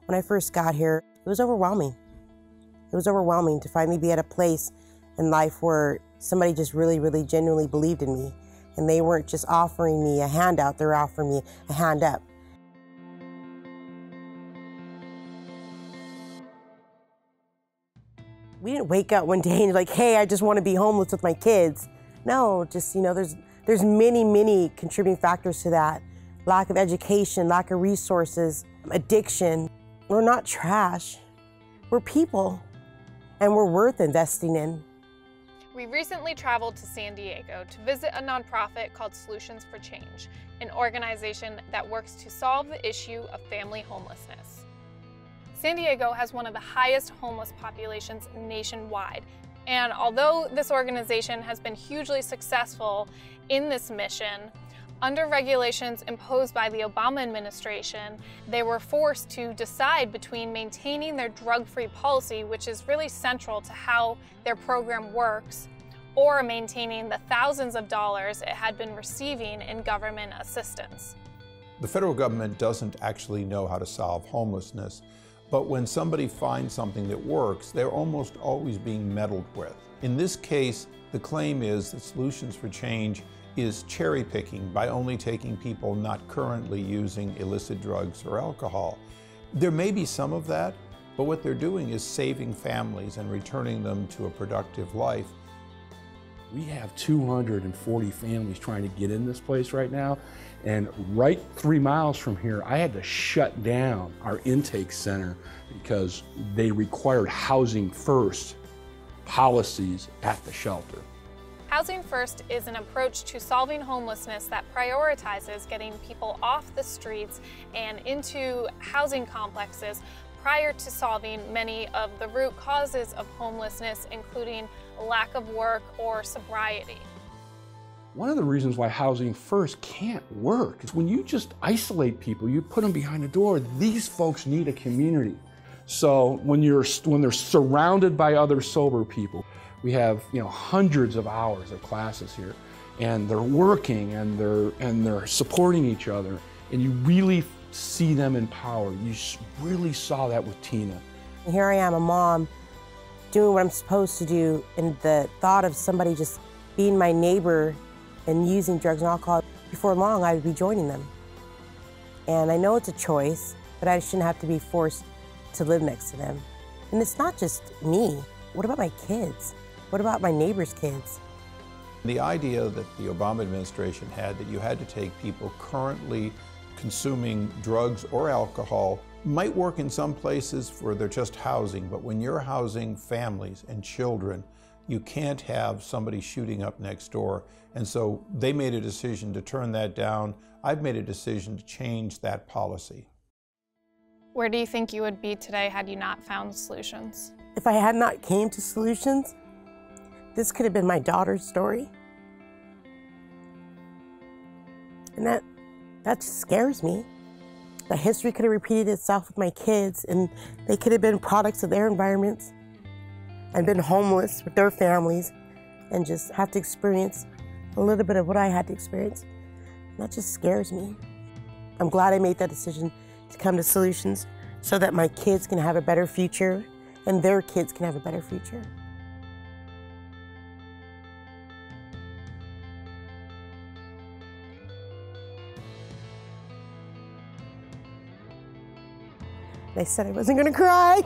When I first got here, it was overwhelming. It was overwhelming to finally be at a place in life where somebody just really, really genuinely believed in me. And they weren't just offering me a handout, they were offering me a hand up. We didn't wake up one day and like, hey, I just want to be homeless with my kids. No, just, there's many, many contributing factors to that. Lack of education, lack of resources, addiction. We're not trash. We're people, and we're worth investing in. We recently traveled to San Diego to visit a nonprofit called Solutions for Change, an organization that works to solve the issue of family homelessness. San Diego has one of the highest homeless populations nationwide, and although this organization has been hugely successful in this mission, under regulations imposed by the Obama administration, they were forced to decide between maintaining their drug-free policy, which is really central to how their program works, or maintaining the thousands of dollars it had been receiving in government assistance. The federal government doesn't actually know how to solve homelessness, but when somebody finds something that works, they're almost always being meddled with. In this case, the claim is that Solutions for Change is cherry picking by only taking people not currently using illicit drugs or alcohol. There may be some of that, but what they're doing is saving families and returning them to a productive life. We have 240 families trying to get in this place right now, and right 3 miles from here, I had to shut down our intake center because they required housing first policies at the shelter. Housing First is an approach to solving homelessness that prioritizes getting people off the streets and into housing complexes prior to solving many of the root causes of homelessness, including lack of work or sobriety. One of the reasons why Housing First can't work is when you just isolate people, you put them behind a door, these folks need a community. So when they're surrounded by other sober people, we have hundreds of hours of classes here, and they're working and they're supporting each other, and you really see them empowered. You really saw that with Teena. Here I am, a mom, doing what I'm supposed to do, and the thought of somebody just being my neighbor and using drugs and alcohol, before long I would be joining them. And I know it's a choice, but I shouldn't have to be forced to live next to them. And it's not just me. What about my kids? What about my neighbor's kids? The idea that the Obama administration had that you had to take people currently consuming drugs or alcohol might work in some places where they're just housing, but when you're housing families and children, you can't have somebody shooting up next door. And so they made a decision to turn that down. I've made a decision to change that policy. Where do you think you would be today had you not found Solutions? If I had not came to Solutions, this could have been my daughter's story. And that just scares me. That history could have repeated itself with my kids, and they could have been products of their environments and been homeless with their families and just have to experience a little bit of what I had to experience. And that just scares me. I'm glad I made that decision to come to Solutions so that my kids can have a better future and their kids can have a better future. I said I wasn't gonna cry.